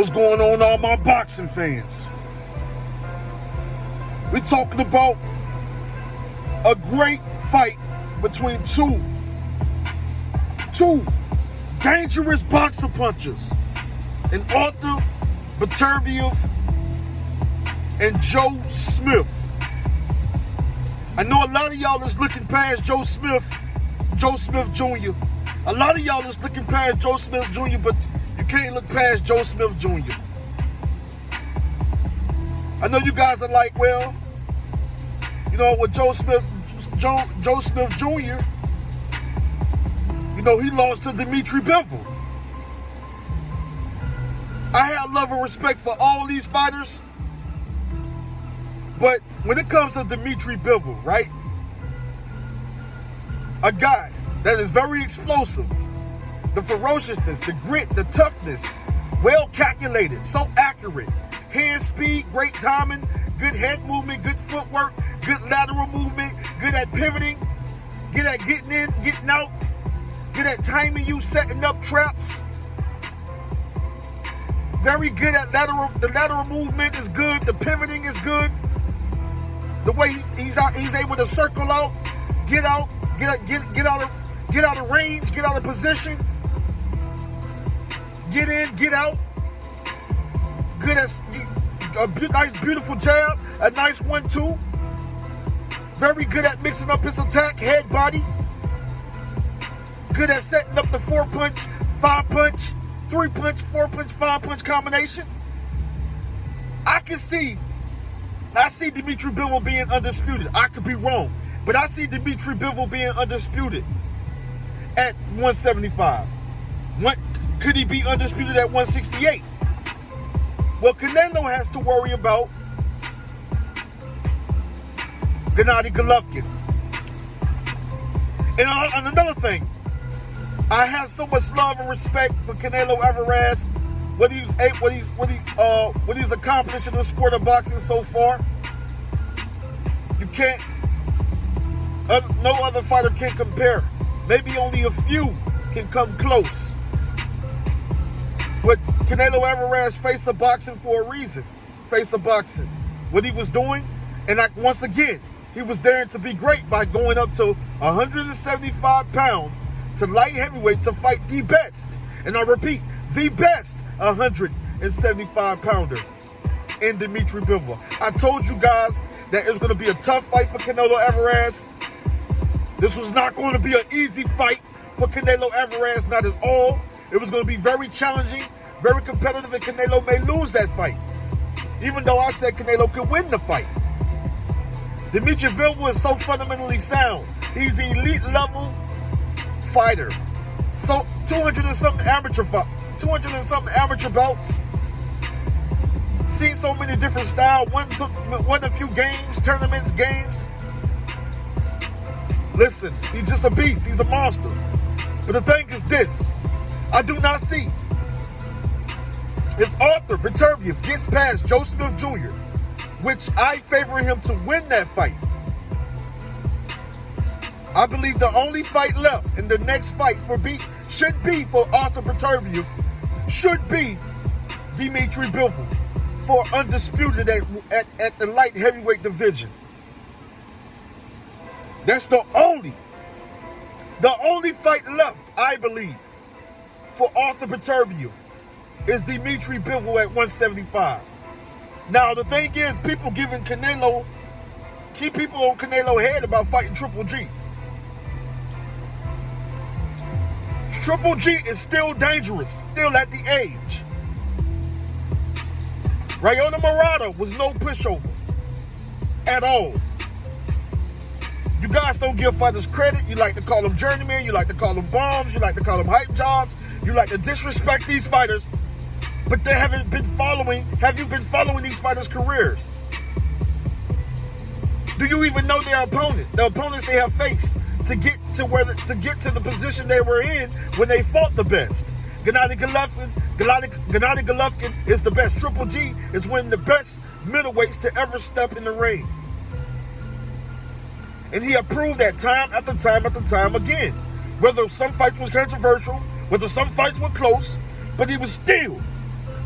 What's going on, all my boxing fans? We're talking about a great fight between two dangerous boxer punchers, and Artur Beterbiev and Joe Smith. I know a lot of y'all is looking past Joe Smith Jr. A lot of y'all is looking past Joe Smith Jr., but you can't look past Joe Smith Jr. I know you guys are like, well, you know, with Joe Smith Jr., you know, he lost to Dimitri Bivol. I have love and respect for all these fighters, but when it comes to Dimitri Bivol, right? A guy that is very explosive, the ferociousness, the grit, the toughness, well calculated, so accurate, hand speed, great timing, good head movement, good footwork, good lateral movement, good at pivoting, good at getting in, getting out, good at timing you, setting up traps. Very good at the lateral movement is good, the pivoting is good. The way he's able to circle out, get out of range, get out of position, get in, get out. Good as a nice, beautiful jab, a nice 1-2. Very good at mixing up his attack, head, body. Good at setting up the 4-punch, 5-punch, 3-punch, 4-punch, 5-punch combination. I see Dimitri Bivol being undisputed. I could be wrong, but I see Dimitri Bivol being undisputed at 175. Could he be undisputed at 168? Well, Canelo has to worry about Gennady Golovkin. And another thing, I have so much love and respect for Canelo Alvarez, what he's accomplished in the sport of boxing so far. You can't, no other fighter can compare. Maybe only a few can come close. But Canelo Alvarez faced the boxing for a reason. Faced the boxing. What he was doing, and once again, he was daring to be great by going up to 175 pounds to light heavyweight to fight the best. And I repeat, the best 175 pounder in Dimitri Bivol. I told you guys that it was going to be a tough fight for Canelo Alvarez. This was not going to be an easy fight for Canelo Alvarez, not at all. It was going to be very challenging, very competitive, and Canelo may lose that fight. Even though I said Canelo could win the fight. Dimitri Bivol is so fundamentally sound. He's the elite level fighter. So 200 and something amateur bouts. Seen so many different styles. Won a few games, tournaments, games. Listen, he's just a beast. He's a monster. But the thing is this. I do not see if Artur Beterbiev gets past Joe Smith Jr., which I favor him to win that fight. I believe the only fight left in the next fight should be for Artur Beterbiev, should be Dimitri Bivol for undisputed at the light heavyweight division. That's the only fight left, I believe, for Artur Beterbiev is Dimitri Bivol at 175. Now, the thing is, keep people on Canelo head about fighting Triple G. Triple G is still dangerous, still at the age. Rayola Murata was no pushover at all. You guys don't give fighters credit. You like to call them journeymen. You like to call them bombs. You like to call them hype jobs. You like to disrespect these fighters. But they haven't been following. Have you been following these fighters' careers? Do you even know their opponent? The opponents they have faced to get to the position they were in when they fought the best. Gennady Golovkin is the best. Triple G is one of the best middleweights to ever step in the ring. And he approved that time after time after time again. Whether some fights was controversial, whether some fights were close, but he was still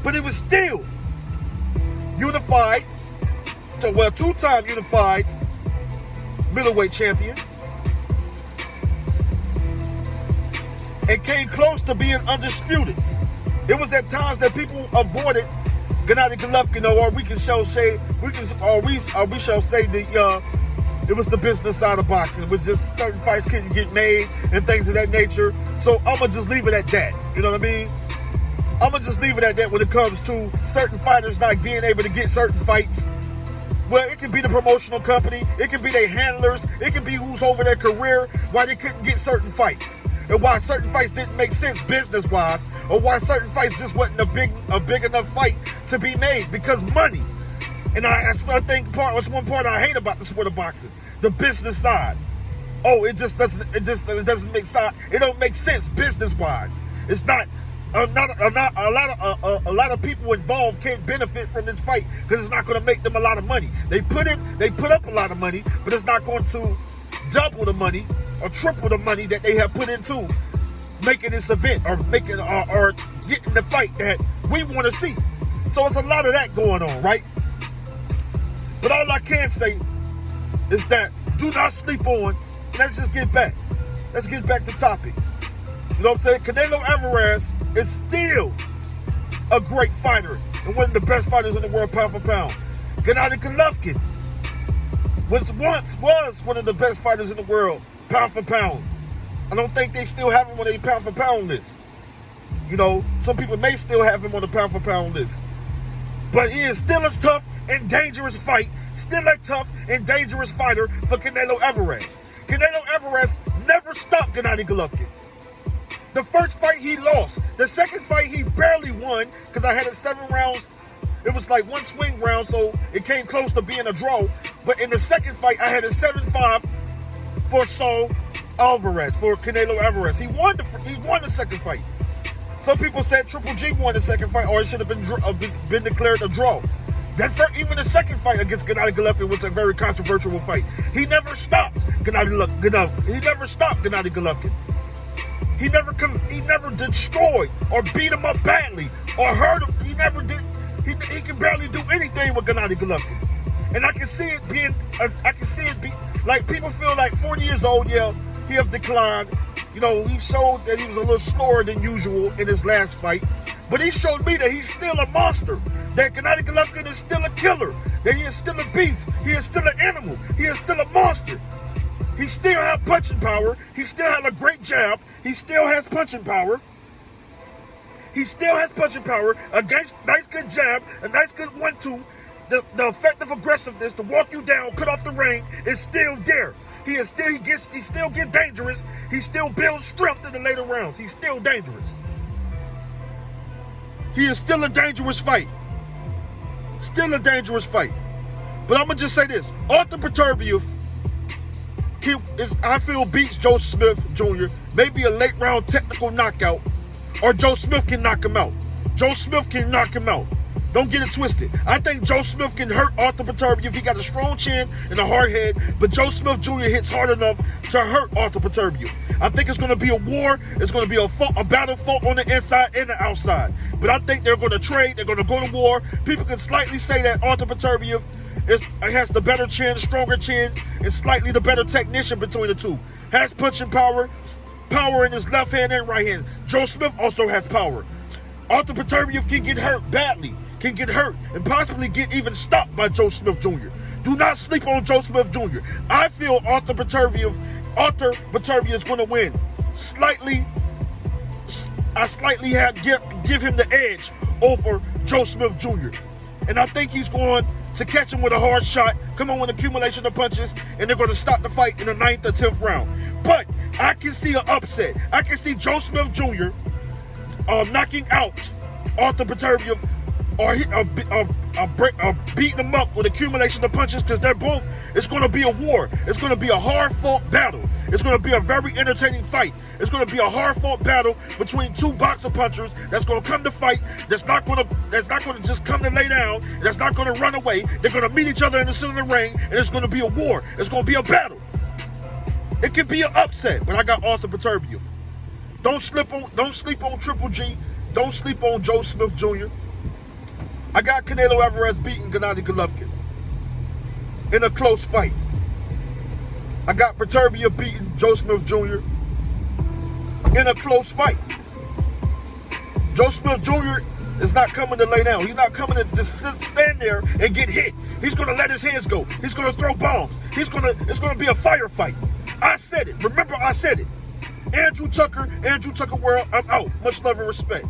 But he was still unified, well, two-time unified middleweight champion. And came close to being undisputed. It was at times that people avoided Gennady Golovkin, or we shall say it was the business side of boxing, with just certain fights couldn't get made and things of that nature. So I'm gonna just leave it at that. You know what I mean? I'm gonna just leave it at that when it comes to certain fighters not being able to get certain fights. Well, it can be the promotional company, it can be their handlers, it can be who's over their career, why they couldn't get certain fights. And why certain fights didn't make sense business-wise, or why certain fights just wasn't a big enough fight to be made, because money. And that's one part I hate about the sport of boxing, the business side. Oh, it doesn't make sense. It don't make sense business-wise. It's not. A lot of people involved can't benefit from this fight because it's not going to make them a lot of money. They put up a lot of money, but it's not going to double the money or triple the money that they have put into making this event, or making or getting the fight that we want to see. So it's a lot of that going on, right? But all I can say is that do not sleep on. Let's get back to topic. You know what I'm saying? Canelo Alvarez is still a great fighter and one of the best fighters in the world, pound for pound. Gennady Golovkin was one of the best fighters in the world, pound for pound. I don't think they still have him on a pound for pound list. You know, some people may still have him on the pound for pound list. But he is still a tough and dangerous fight, still a tough and dangerous fighter for Canelo Alvarez. Canelo Alvarez never stopped Gennady Golovkin. The first fight he lost. The second fight he barely won, because I had it 7 rounds. It was like one swing round, so it came close to being a draw. But in the second fight, I had it 7-5 for Canelo Alvarez. He won the second fight. Some people said Triple G won the second fight, or it should have been declared a draw. Even the second fight against Gennady Golovkin was a very controversial fight. He never stopped Gennady Golovkin. He never destroyed or beat him up badly or hurt him. He never did. He can barely do anything with Gennady Golovkin. And I can see it be like people feel like 40 years old, yeah, he has declined. You know, he showed that he was a little slower than usual in his last fight. But he showed me that he's still a monster. That Gennady Golovkin is still a killer. That he is still a beast. He is still an animal. He is still a monster. He still has punching power. He still has a great jab. He still has punching power. He still has punching power. A nice good jab. A nice good 1-2. The effective aggressiveness to walk you down, cut off the ring is still there. He still get dangerous. He still builds strength in the later rounds. He's still dangerous. He is still a dangerous fight. Still a dangerous fight. But I'm going to just say this. Artur Beterbiev, I feel, beats Joe Smith Jr. Maybe a late round technical knockout, or Joe Smith can knock him out. Joe Smith can knock him out. Don't get it twisted. I think Joe Smith can hurt Artur Beterbiev. He got a strong chin and a hard head, but Joe Smith Jr. hits hard enough to hurt Artur Beterbiev. I think it's going to be a war. It's going to be a battle fought on the inside and the outside. But I think they're going to trade. They're going to go to war. People can slightly say that Artur Beterbiev has the better chin, stronger chin, and slightly the better technician between the two. Has punching power in his left hand and right hand. Joe Smith also has power. Artur Beterbiev can get hurt badly. Can get hurt and possibly get even stopped by Joe Smith Jr. Do not sleep on Joe Smith Jr. I feel Artur Beterbiev is going to win. I slightly give him the edge over Joe Smith Jr. And I think he's going to catch him with a hard shot, come on with accumulation of punches, and they're going to stop the fight in the 9th or 10th round. But I can see an upset. I can see Joe Smith Jr. Knocking out Artur Beterbiev, or beating them up with accumulation of punches, because it's going to be a war. It's going to be a hard-fought battle. It's going to be a very entertaining fight. It's going to be a hard-fought battle between two boxer punchers that's going to come to fight, that's not going to just come to lay down, that's not going to run away. They're going to meet each other in the center of the ring, and it's going to be a war. It's going to be a battle. It could be an upset, but I got Artur Beterbiev. Don't sleep on Triple G. Don't sleep on Joe Smith Jr. I got Canelo Alvarez beating Gennady Golovkin in a close fight. I got Beterbiev beating Joe Smith Jr. in a close fight. Joe Smith Jr. is not coming to lay down. He's not coming to just stand there and get hit. He's going to let his hands go. He's going to throw bombs. It's going to be a firefight. I said it. Remember, I said it. Andrew Tucker World, I'm out. Much love and respect.